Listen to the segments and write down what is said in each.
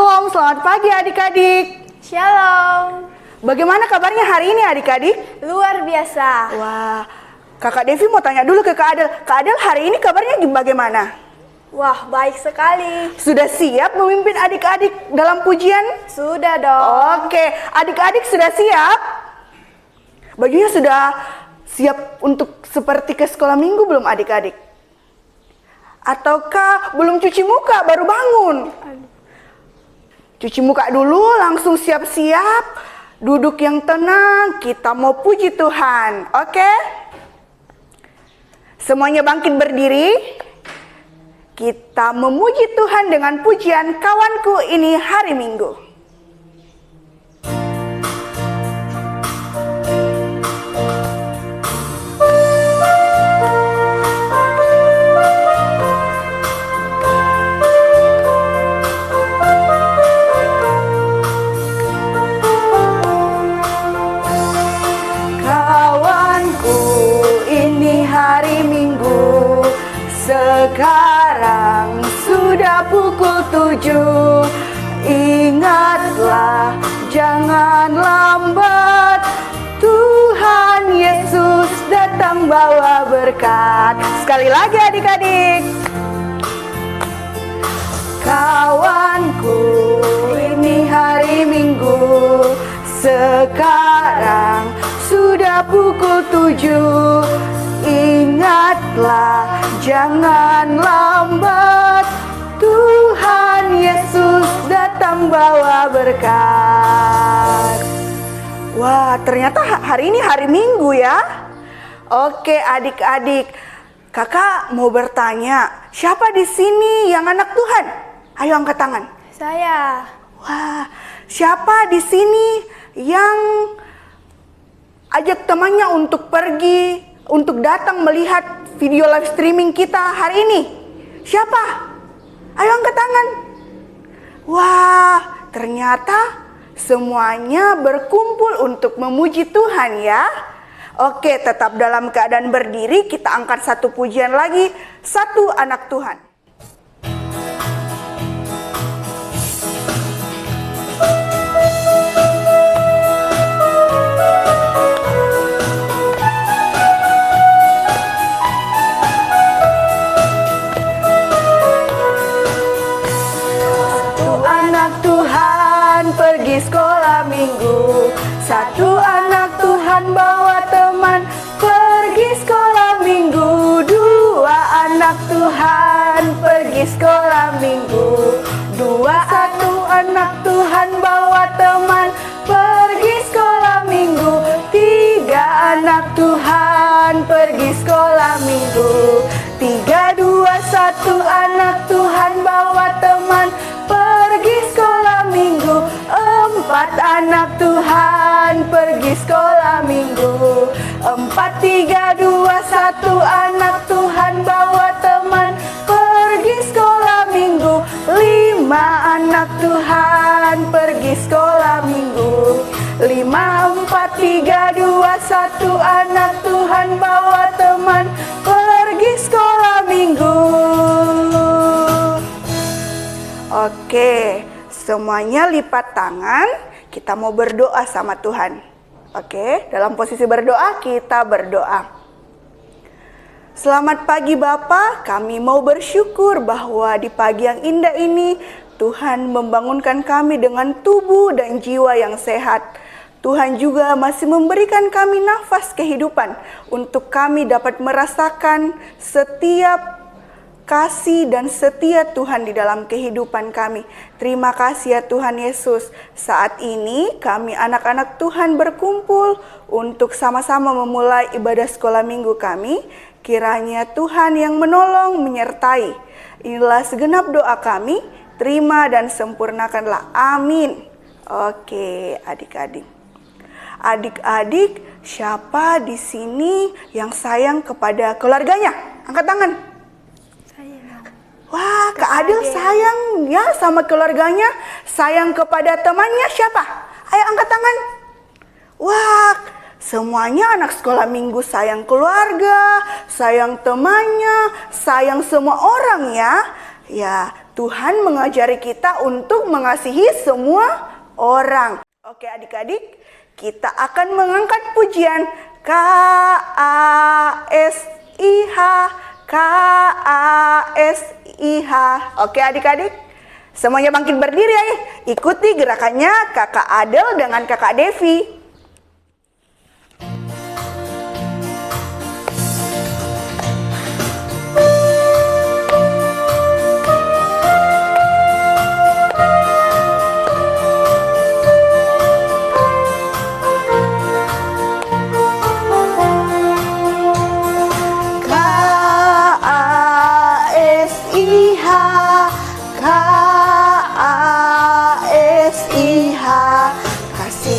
Shalom, selamat pagi adik-adik. Shalom. Bagaimana kabarnya hari ini adik-adik? Luar biasa. Wah, Kakak Devi mau tanya dulu ke Kak Adel. Kak Adel hari ini kabarnya bagaimana? Wah, baik sekali. Sudah siap memimpin adik-adik dalam pujian? Sudah dong. Oke, adik-adik sudah siap? Bajunya sudah siap untuk seperti ke sekolah minggu belum adik-adik? Ataukah belum cuci muka baru bangun? Cuci muka dulu, langsung siap-siap, duduk yang tenang, kita mau puji Tuhan, oke? Semuanya bangkit berdiri, kita memuji Tuhan dengan pujian Kawanku Ini Hari Minggu. Sekarang sudah pukul 7. Ingatlah, jangan lambat. Tuhan Yesus datang bawa berkat. Sekali lagi adik-adik. Kawanku, ini hari Minggu. Sekarang sudah pukul 7. Ingatlah, jangan lambat. Tuhan Yesus datang bawa berkat. Wah, ternyata hari ini hari Minggu ya. Oke adik-adik, kakak mau bertanya, siapa di sini yang anak Tuhan? Ayo angkat tangan. Saya. Wah, siapa di sini yang ajak temannya untuk pergi, untuk datang melihat video live streaming kita hari ini? Siapa? Ayo angkat tangan. Wah, ternyata semuanya berkumpul untuk memuji Tuhan ya. Oke, tetap dalam keadaan berdiri, kita angkat satu pujian lagi, Satu Anak Tuhan. Pergi sekolah minggu, satu anak Tuhan bawa teman pergi sekolah minggu. Dua anak Tuhan pergi sekolah minggu, satu anak Tuhan bawa teman pergi sekolah minggu. Tiga anak Tuhan pergi sekolah minggu, 3, 2, 1 anak Tuhan bawa teman pergi sekolah minggu. 4 anak Tuhan pergi sekolah minggu. 4, 3, 2, 1 anak Tuhan bawa teman pergi sekolah minggu. 5 anak Tuhan pergi sekolah minggu. 5, 4, 3, 2, 1 anak Tuhan bawa teman pergi sekolah minggu. Oke, semuanya lipat tangan, kita mau berdoa sama Tuhan. Oke, dalam posisi berdoa, kita berdoa. Selamat pagi Bapa, kami mau bersyukur bahwa di pagi yang indah ini, Tuhan membangunkan kami dengan tubuh dan jiwa yang sehat. Tuhan juga masih memberikan kami nafas kehidupan untuk kami dapat merasakan setiap kasih dan setia Tuhan di dalam kehidupan kami. Terima kasih ya Tuhan Yesus. Saat ini kami anak-anak Tuhan berkumpul untuk sama-sama memulai ibadah sekolah minggu kami. Kiranya Tuhan yang menolong menyertai. Inilah segenap doa kami. Terima dan sempurnakanlah. Amin. Oke adik-adik. Adik-adik, siapa di sini yang sayang kepada keluarganya? Angkat tangan. Wah, Kak Adel sayang ya sama keluarganya, sayang kepada temannya siapa? Ayo angkat tangan. Wah, semuanya anak sekolah minggu sayang keluarga, sayang temannya, sayang semua orang ya. Ya, Tuhan mengajari kita untuk mengasihi semua orang. Oke adik-adik, kita akan mengangkat pujian KASIH, KASIH. Oke adik-adik, semuanya bangkit berdiri ya. Ikuti gerakannya Kakak Adel dengan Kakak Devi.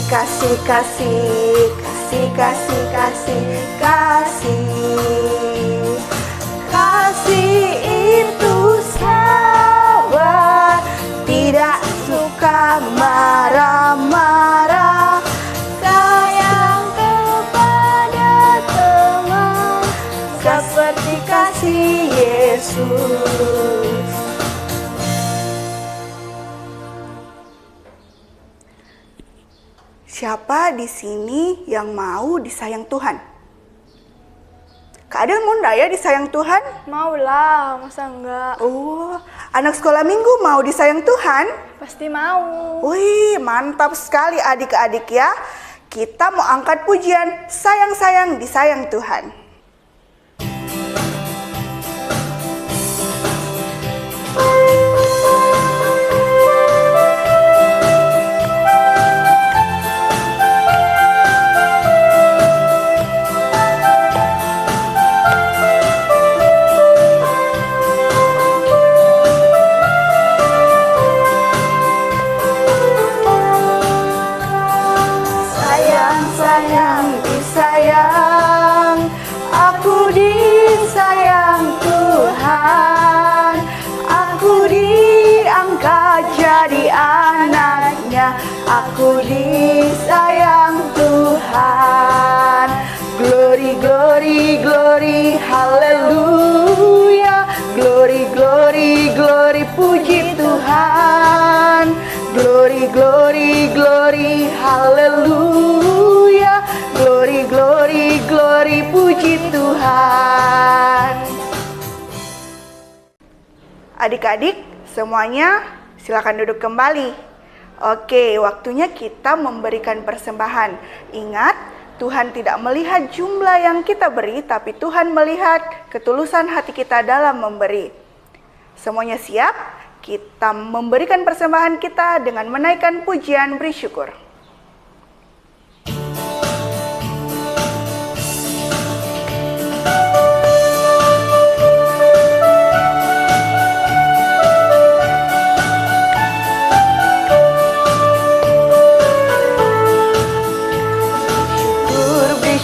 Kasih, kasih, kasih, kasih, kasih, kasih. Kasih itu sabar, tidak suka marah-marah, sayang kepada teman, seperti kasih Yesus. Siapa di sini yang mau disayang Tuhan? Kak Adel mau enggak ya disayang Tuhan? Maulah, masa enggak? Oh, anak sekolah minggu mau disayang Tuhan? Pasti mau. Wih, mantap sekali adik-adik ya. Kita mau angkat pujian sayang-sayang disayang Tuhan. Aku disayang Tuhan. Glory, glory, glory, haleluya. Glory, glory, glory, puji Tuhan. Glory, glory, glory, haleluya. Glory, glory, glory, puji Tuhan. Adik-adik semuanya silakan duduk kembali. Oke, waktunya kita memberikan persembahan. Ingat, Tuhan tidak melihat jumlah yang kita beri, tapi Tuhan melihat ketulusan hati kita dalam memberi. Semuanya siap? Kita memberikan persembahan kita dengan menaikkan pujian beri syukur.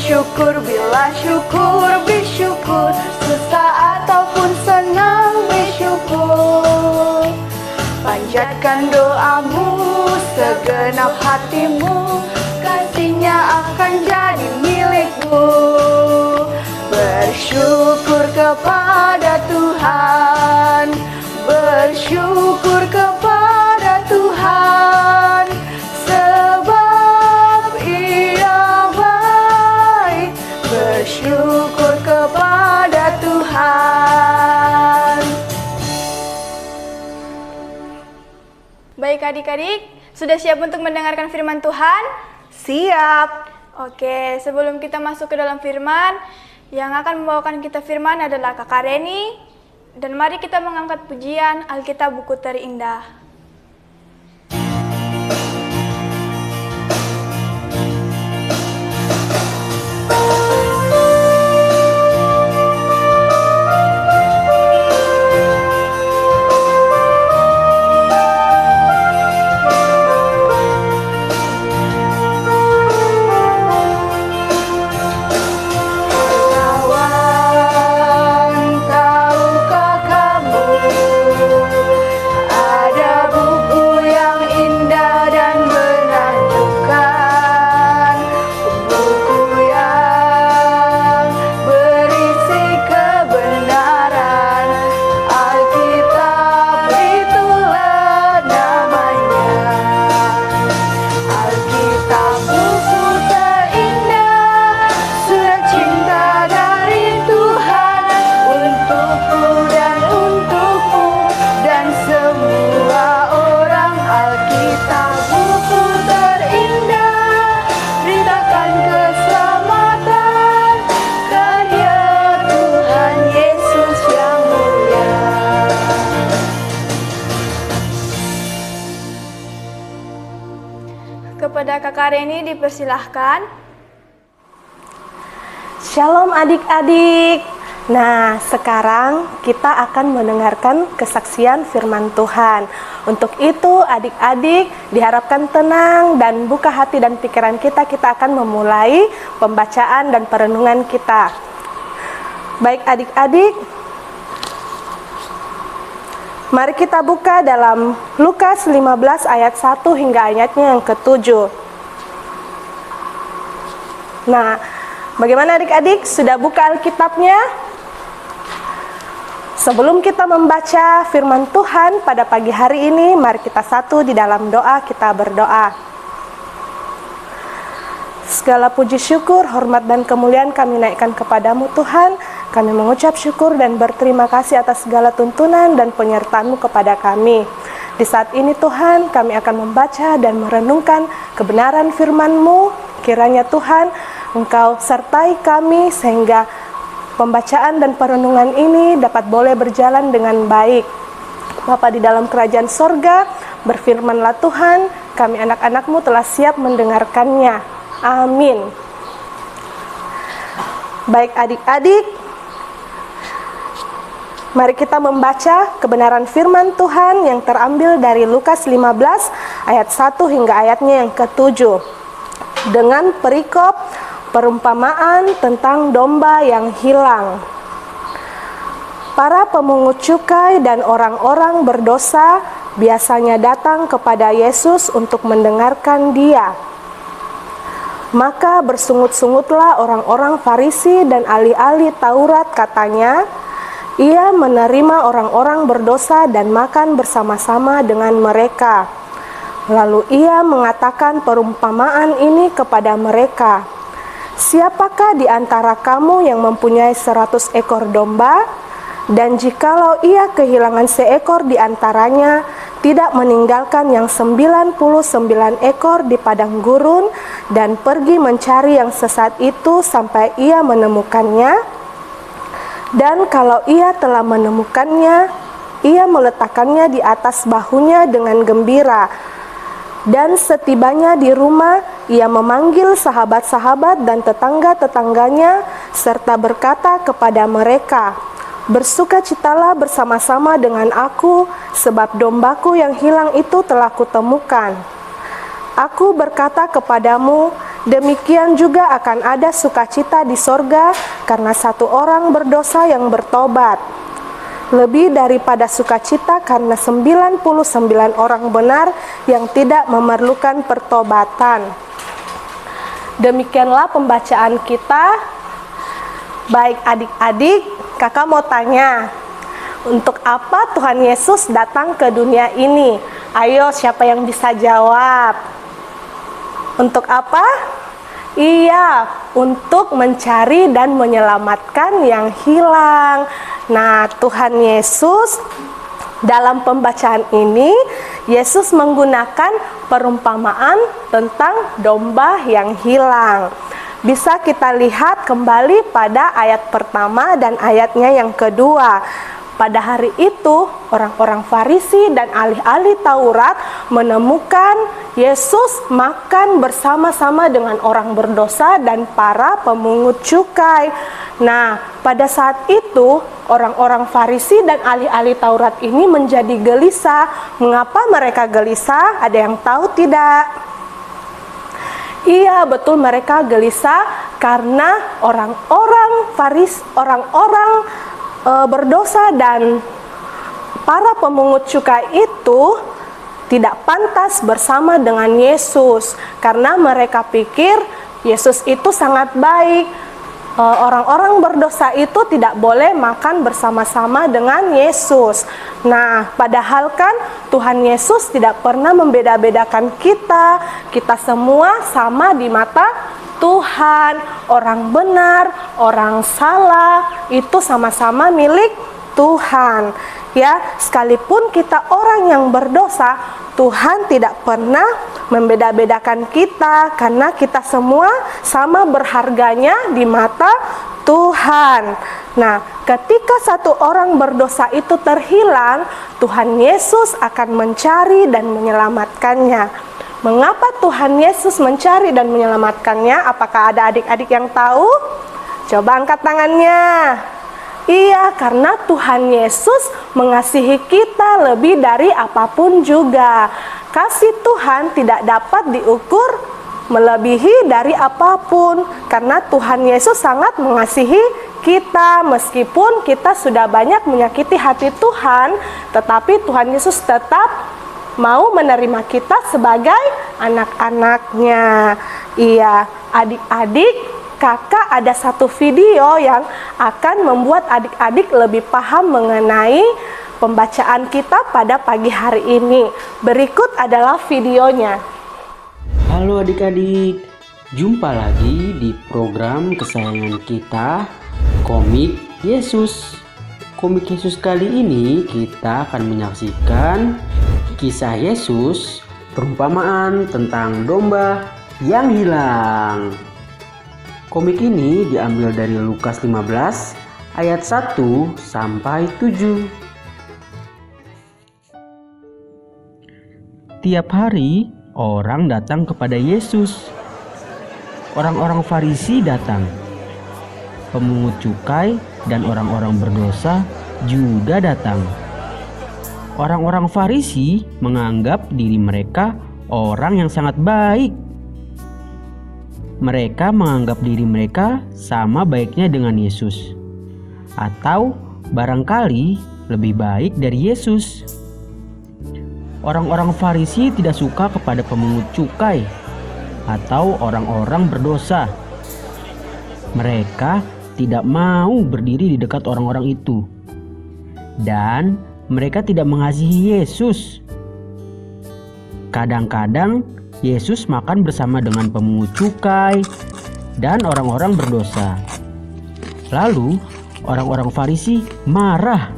Syukur, bila syukur, bersyukur, susah ataupun senang bersyukur. Panjatkan doamu, segenap hatimu, kasihnya akan jadi milikmu. Bersyukur kepada Tuhan, bersyukur kepada Tuhan, sebab Ia baik. Bersyukur kepada Tuhan. Baik adik-adik, sudah siap untuk mendengarkan firman Tuhan? Siap. Oke, sebelum kita masuk ke dalam firman, yang akan membawakan kita firman adalah Kakak Reni. Dan mari kita mengangkat pujian Alkitab Buku Terindah. Tahukah kamu ada Kepada Kakak Reni dipersilahkan. Shalom adik-adik. Nah, sekarang kita akan mendengarkan kesaksian firman Tuhan. Untuk itu adik-adik diharapkan tenang dan buka hati dan pikiran kita. Kita akan memulai pembacaan dan perenungan kita. Baik adik-adik, mari kita buka dalam Lukas 15 ayat 1 hingga ayatnya yang ke-7. Nah, bagaimana adik-adik? Sudah buka Alkitabnya? Sebelum kita membaca firman Tuhan pada pagi hari ini, mari kita satu di dalam doa, kita berdoa. Segala puji syukur, hormat dan kemuliaan kami naikkan kepadamu Tuhan. Kami mengucap syukur dan berterima kasih atas segala tuntunan dan penyertaan-Mu kepada kami. Di saat ini Tuhan, kami akan membaca dan merenungkan kebenaran firman-Mu. Kiranya Tuhan, Engkau sertai kami sehingga pembacaan dan perenungan ini dapat boleh berjalan dengan baik. Bapa di dalam kerajaan sorga, berfirmanlah Tuhan, kami anak-anak-Mu telah siap mendengarkannya. Amin. Baik adik-adik, mari kita membaca kebenaran firman Tuhan yang terambil dari Lukas 15 ayat 1 hingga ayatnya yang ke-7. Dengan perikop perumpamaan tentang domba yang hilang. Para pemungut cukai dan orang-orang berdosa biasanya datang kepada Yesus untuk mendengarkan Dia. Maka bersungut-sungutlah orang-orang Farisi dan ahli-ahli Taurat, katanya, Ia menerima orang-orang berdosa dan makan bersama-sama dengan mereka. Lalu Ia mengatakan perumpamaan ini kepada mereka. Siapakah di antara kamu yang mempunyai 100 ekor domba, dan jikalau ia kehilangan seekor di antaranya, tidak meninggalkan yang 99 ekor di padang gurun, dan pergi mencari yang sesat itu sampai ia menemukannya? Dan kalau ia telah menemukannya, ia meletakkannya di atas bahunya dengan gembira. Dan setibanya di rumah, ia memanggil sahabat-sahabat dan tetangga-tetangganya, serta berkata kepada mereka, Bersukacitalah bersama-sama dengan aku, sebab dombaku yang hilang itu telah kutemukan. Aku berkata kepadamu, demikian juga akan ada sukacita di sorga karena satu orang berdosa yang bertobat, lebih daripada sukacita karena 99 orang benar yang tidak memerlukan pertobatan. Demikianlah pembacaan kita. Baik adik-adik, kakak mau tanya, untuk apa Tuhan Yesus datang ke dunia ini? Ayo, siapa yang bisa jawab? Untuk apa? Iya, untuk mencari dan menyelamatkan yang hilang. Nah, Tuhan Yesus dalam pembacaan ini, Yesus menggunakan perumpamaan tentang domba yang hilang. Bisa kita lihat kembali pada ayat pertama dan ayatnya yang kedua. Pada hari itu, orang-orang Farisi dan ahli-ahli Taurat menemukan Yesus makan bersama-sama dengan orang berdosa dan para pemungut cukai. Nah, pada saat itu, orang-orang Farisi dan ahli-ahli Taurat ini menjadi gelisah. Mengapa mereka gelisah? Ada yang tahu tidak? Iya, betul, mereka gelisah karena orang-orang Farisi, orang-orang berdosa dan para pemungut cukai itu tidak pantas bersama dengan Yesus karena mereka pikir Yesus itu sangat baik. Orang-orang berdosa itu tidak boleh makan bersama-sama dengan Yesus. Nah, padahal kan Tuhan Yesus tidak pernah membeda-bedakan kita. Kita semua sama di mata Tuhan. Orang benar, orang salah, itu sama-sama milik Tuhan. Ya, sekalipun kita orang yang berdosa, Tuhan tidak pernah membeda-bedakan kita karena kita semua sama berharganya di mata Tuhan. Nah, ketika satu orang berdosa itu terhilang, Tuhan Yesus akan mencari dan menyelamatkannya. Mengapa Tuhan Yesus mencari dan menyelamatkannya? Apakah ada adik-adik yang tahu? Coba angkat tangannya. Iya, karena Tuhan Yesus mengasihi kita lebih dari apapun juga. Kasih Tuhan tidak dapat diukur melebihi dari apapun, karena Tuhan Yesus sangat mengasihi kita. Meskipun kita sudah banyak menyakiti hati Tuhan, tetapi Tuhan Yesus tetap mau menerima kita sebagai anak-anaknya. Iya, adik-adik, kakak ada satu video yang akan membuat adik-adik lebih paham mengenai pembacaan kita pada pagi hari ini. Berikut adalah videonya. Halo adik-adik, jumpa lagi di program kesayangan kita, Komik Yesus. Komik Yesus kali ini kita akan menyaksikan kisah Yesus, perumpamaan tentang domba yang hilang. Komik ini diambil dari Lukas 15 ayat 1 sampai 7. Tiap hari orang datang kepada Yesus. Orang-orang Farisi datang. Pemungut cukai dan orang-orang berdosa juga datang. Orang-orang Farisi menganggap diri mereka orang yang sangat baik. Mereka menganggap diri mereka sama baiknya dengan Yesus, atau barangkali lebih baik dari Yesus. Orang-orang Farisi tidak suka kepada pemungut cukai atau orang-orang berdosa. Mereka tidak mau berdiri di dekat orang-orang itu, dan mereka tidak mengasihi Yesus. Kadang-kadang Yesus makan bersama dengan pemungut cukai dan orang-orang berdosa. Lalu orang-orang Farisi marah.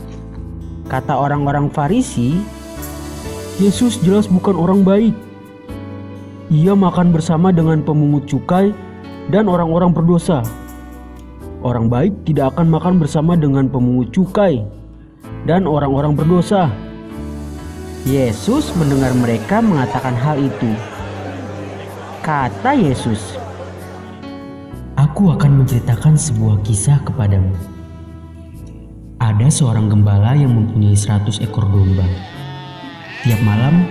Kata orang-orang Farisi, Yesus jelas bukan orang baik. Ia makan bersama dengan pemungut cukai dan orang-orang berdosa. Orang baik tidak akan makan bersama dengan pemungut cukai dan orang-orang berdosa. Yesus mendengar mereka mengatakan hal itu. Kata Yesus, "Aku akan menceritakan sebuah kisah kepadamu. Ada seorang gembala yang mempunyai 100 ekor domba. Tiap malam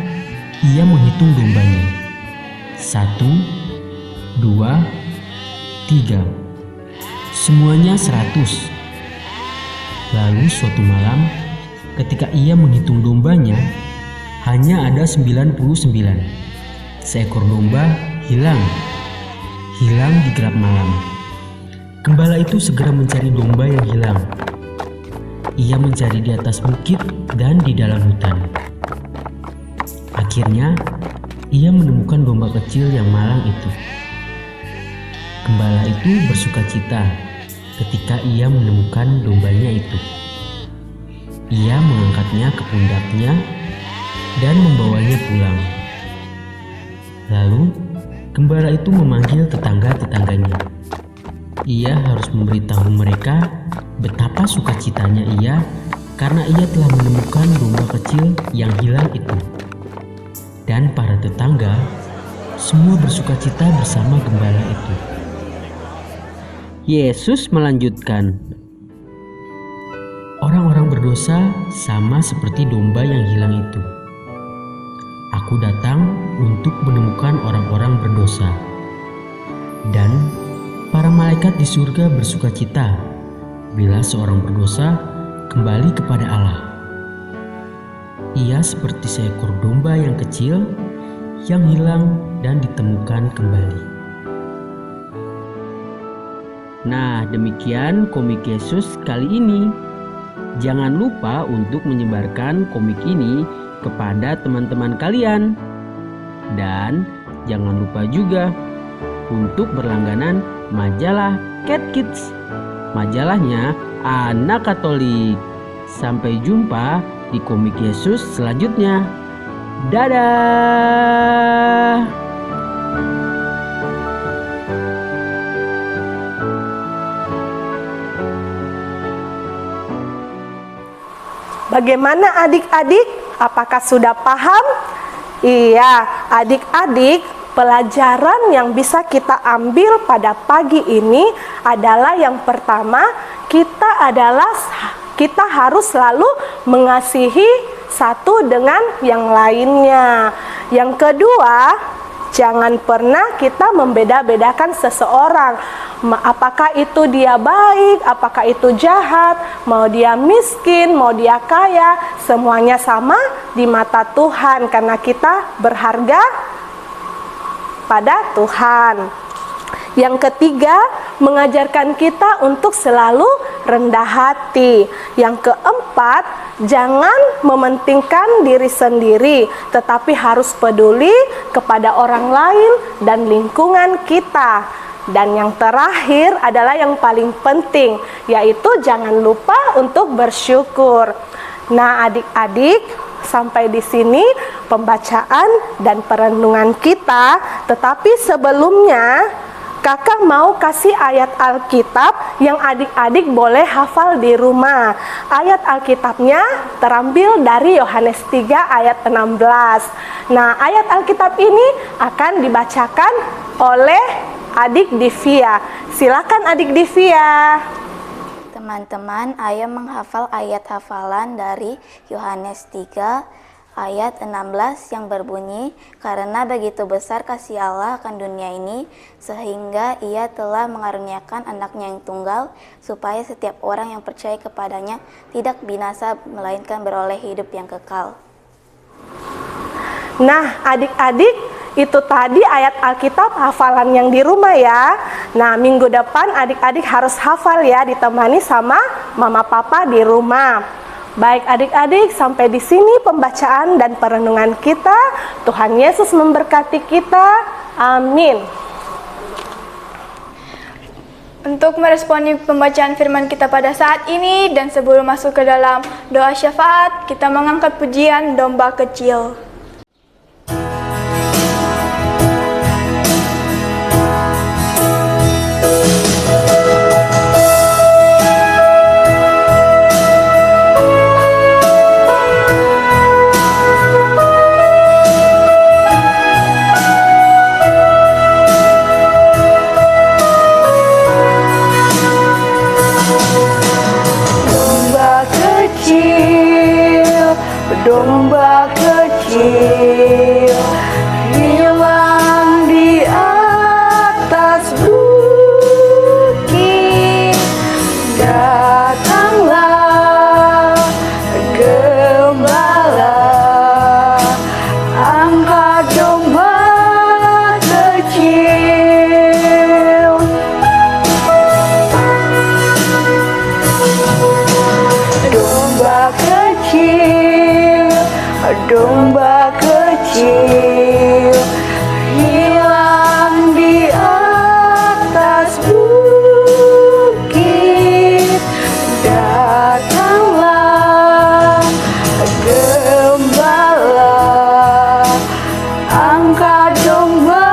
ia menghitung dombanya. 1, 2, 3. Semuanya 100. Lalu suatu malam ketika ia menghitung dombanya, hanya ada 99. Seekor domba hilang di gelap malam. Gembala itu segera mencari domba yang hilang. Ia mencari di atas bukit dan di dalam hutan. Akhirnya, ia menemukan domba kecil yang malang itu. Gembala itu bersukacita ketika ia menemukan dombanya itu. Ia mengangkatnya ke pundaknya dan membawanya pulang. Lalu, gembala itu memanggil tetangga-tetangganya. Ia harus memberitahu mereka betapa sukacitanya ia karena ia telah menemukan domba kecil yang hilang itu. Dan para tetangga semua bersukacita bersama gembala itu. Yesus melanjutkan, "Orang-orang berdosa sama seperti domba yang hilang itu. Aku datang untuk menemukan orang-orang berdosa. Dan para malaikat di surga bersukacita bila seorang berdosa kembali kepada Allah. Ia seperti seekor domba yang kecil yang hilang dan ditemukan kembali." Nah, demikian komik Yesus kali ini. Jangan lupa untuk menyebarkan komik ini kepada teman-teman kalian. Dan jangan lupa juga untuk berlangganan majalah Cat Kids. Majalahnya anak Katolik. Sampai jumpa di komik Yesus selanjutnya. Dadah! Bagaimana adik-adik? Apakah sudah paham? Iya, adik-adik, pelajaran yang bisa kita ambil pada pagi ini adalah yang pertama, kita harus selalu mengasihi satu dengan yang lainnya. Yang kedua, jangan pernah kita membeda-bedakan seseorang. Apakah itu dia baik, apakah itu jahat, mau dia miskin, mau dia kaya, semuanya sama di mata Tuhan karena kita berharga pada Tuhan. Yang ketiga, mengajarkan kita untuk selalu rendah hati. Yang keempat, jangan mementingkan diri sendiri, tetapi harus peduli kepada orang lain dan lingkungan kita. Dan yang terakhir adalah yang paling penting, yaitu jangan lupa untuk bersyukur. Nah, adik-adik, sampai di sini pembacaan dan perenungan kita, tetapi sebelumnya Kakak mau kasih ayat Alkitab yang adik-adik boleh hafal di rumah. Ayat Alkitabnya terambil dari Yohanes 3 ayat 16. Nah, ayat Alkitab ini akan dibacakan oleh adik Divia. Silakan adik Divia. Teman-teman, ayo menghafal ayat hafalan dari Yohanes 3 ayat 16 yang berbunyi, "Karena begitu besar kasih Allah akan dunia ini, sehingga Ia telah mengaruniakan anaknya yang tunggal, supaya setiap orang yang percaya kepadanya tidak binasa, melainkan beroleh hidup yang kekal." Nah, adik-adik, itu tadi ayat Alkitab hafalan yang di rumah ya. Nah, minggu depan adik-adik harus hafal ya, ditemani sama mama papa di rumah. Baik adik-adik, sampai di sini pembacaan dan perenungan kita. Tuhan Yesus memberkati kita. Amin. Untuk meresponi pembacaan firman kita pada saat ini dan sebelum masuk ke dalam doa syafaat, kita mengangkat pujian domba kecil. Domba kecil hilang di atas bukit. Datanglah gembala, angkat domba kecil. Domba kecil, domba kecil hilang di atas bukit. Datanglah gembala, angkat domba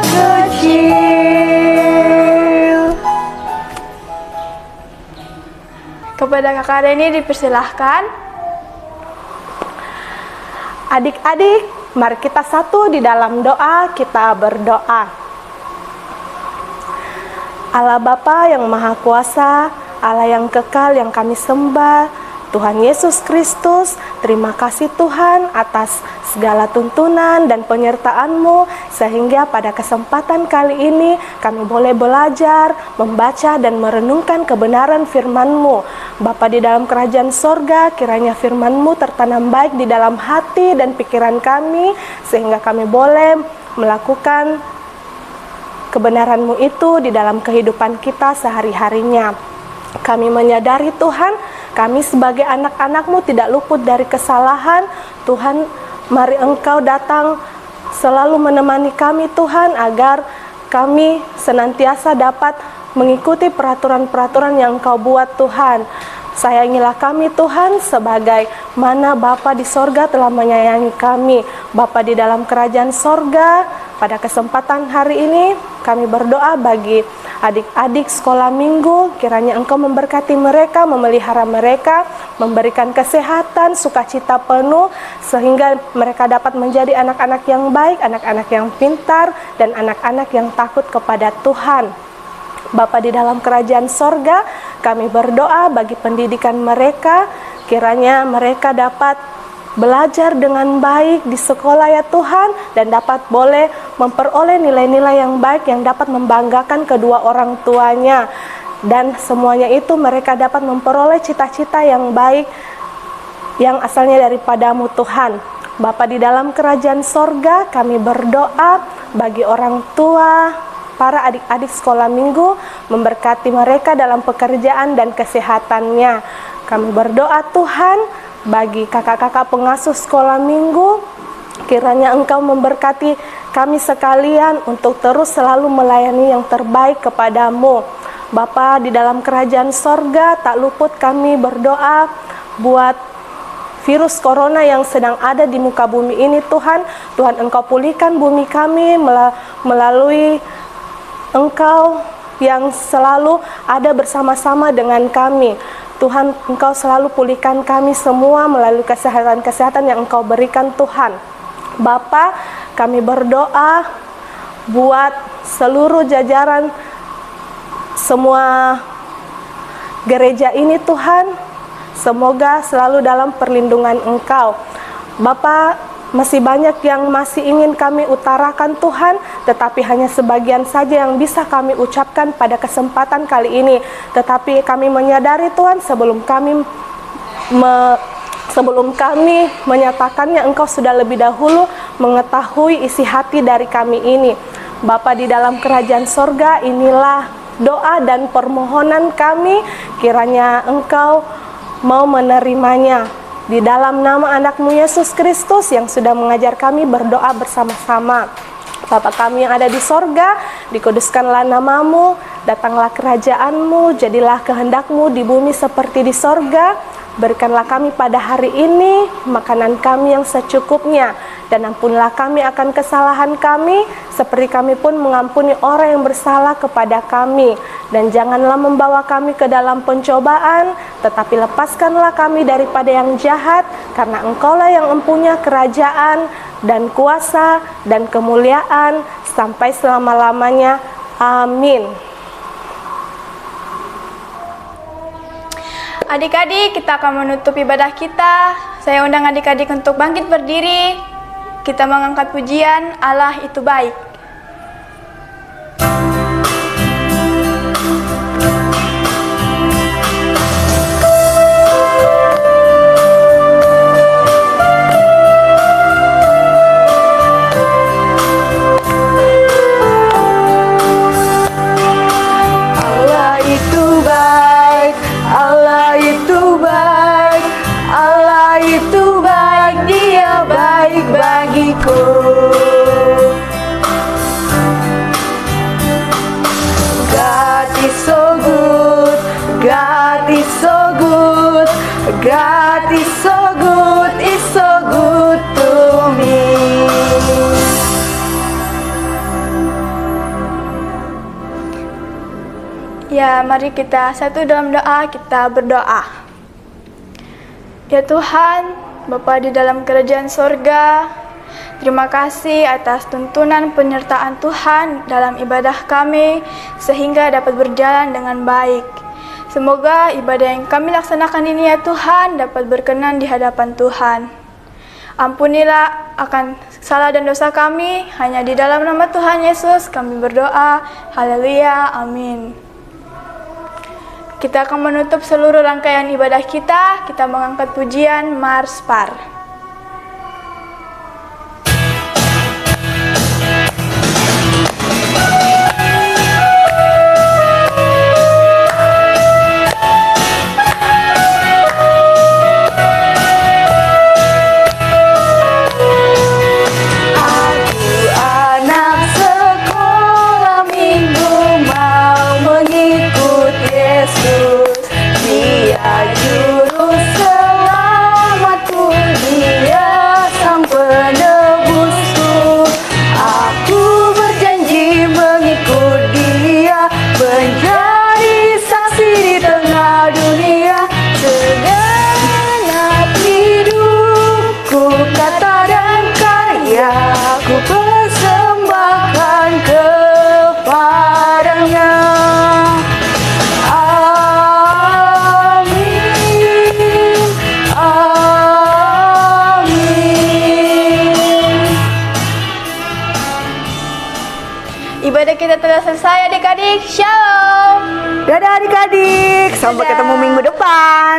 kecil. Kepada Kakak Reni dipersilahkan. Adik-adik, mari kita satu di dalam doa, kita berdoa. Allah Bapa yang Maha Kuasa, Allah yang kekal yang kami sembah, Tuhan Yesus Kristus, terima kasih Tuhan atas segala tuntunan dan penyertaan-Mu, sehingga pada kesempatan kali ini kami boleh belajar, membaca dan merenungkan kebenaran firman-Mu. Bapa di dalam kerajaan sorga, kiranya firman-Mu tertanam baik di dalam hati dan pikiran kami, sehingga kami boleh melakukan kebenaran-Mu itu di dalam kehidupan kita sehari-harinya. Kami menyadari Tuhan, kami sebagai anak-anak-Mu tidak luput dari kesalahan. Tuhan, mari Engkau datang selalu menemani kami Tuhan, agar kami senantiasa dapat mengikuti peraturan-peraturan yang Engkau buat Tuhan. Sayangilah kami Tuhan, sebagai mana Bapa di sorga telah menyayangi kami. Bapa di dalam kerajaan sorga, pada kesempatan hari ini kami berdoa bagi adik-adik sekolah minggu, kiranya Engkau memberkati mereka, memelihara mereka, memberikan kesehatan, sukacita penuh, sehingga mereka dapat menjadi anak-anak yang baik, anak-anak yang pintar, dan anak-anak yang takut kepada Tuhan. Bapa di dalam kerajaan sorga, kami berdoa bagi pendidikan mereka, kiranya mereka dapat belajar dengan baik di sekolah ya Tuhan, dan dapat boleh memperoleh nilai-nilai yang baik yang dapat membanggakan kedua orang tuanya, dan semuanya itu mereka dapat memperoleh cita-cita yang baik yang asalnya daripadamu Tuhan. Bapa di dalam kerajaan sorga, kami berdoa bagi orang tua para adik-adik sekolah minggu, memberkati mereka dalam pekerjaan dan kesehatannya. Kami berdoa Tuhan bagi kakak-kakak pengasuh sekolah minggu, kiranya Engkau memberkati kami sekalian untuk terus selalu melayani yang terbaik kepadamu. Bapa di dalam kerajaan sorga, tak luput kami berdoa buat virus corona yang sedang ada di muka bumi ini Tuhan. Tuhan Engkau pulihkan bumi kami melalui Engkau yang selalu ada bersama-sama dengan kami. Tuhan, Engkau selalu pulihkan kami semua melalui kesehatan-kesehatan yang Engkau berikan Tuhan. Bapa, kami berdoa buat seluruh jajaran semua gereja ini Tuhan, semoga selalu dalam perlindungan Engkau. Bapa, masih banyak yang masih ingin kami utarakan Tuhan, tetapi hanya sebagian saja yang bisa kami ucapkan pada kesempatan kali ini. Tetapi kami menyadari Tuhan, sebelum kami menyatakannya, Engkau sudah lebih dahulu mengetahui isi hati dari kami ini. Bapa di dalam kerajaan sorga, inilah doa dan permohonan kami, kiranya Engkau mau menerimanya. Di dalam nama anak-Mu Yesus Kristus yang sudah mengajar kami berdoa bersama-sama. Bapa kami yang ada di sorga, dikuduskanlah nama-Mu, datanglah kerajaan-Mu, jadilah kehendak-Mu di bumi seperti di sorga. Berikanlah kami pada hari ini makanan kami yang secukupnya, dan ampunilah kami akan kesalahan kami, seperti kami pun mengampuni orang yang bersalah kepada kami. Dan janganlah membawa kami ke dalam pencobaan, tetapi lepaskanlah kami daripada yang jahat, karena Engkaulah yang mempunyai kerajaan dan kuasa dan kemuliaan sampai selama-lamanya. Amin. Adik-adik, kita akan menutup ibadah kita. Saya undang adik-adik untuk bangkit berdiri. Kita mengangkat pujian, Allah itu baik. Allah itu baik, Allah itu baik, Allah itu baik, Dia baik bagiku. God is so good, God is so good, God is so good, is so good to me. Ya, mari kita satu dalam doa, kita berdoa. Ya Tuhan, Bapa di dalam kerajaan sorga, terima kasih atas tuntunan penyertaan Tuhan dalam ibadah kami, sehingga dapat berjalan dengan baik. Semoga ibadah yang kami laksanakan ini ya Tuhan, dapat berkenan di hadapan Tuhan. Ampunilah akan salah dan dosa kami, hanya di dalam nama Tuhan Yesus kami berdoa. Haleluya, amin. Kita akan menutup seluruh rangkaian ibadah kita. Kita mengangkat pujian Mars Par. Aku anak sekolah minggu mau mengikut Yesus. Dia juru selamatku di Bye adik-adik, shalom. Dadah adik-adik, sampai Dadah. ketemu minggu depan.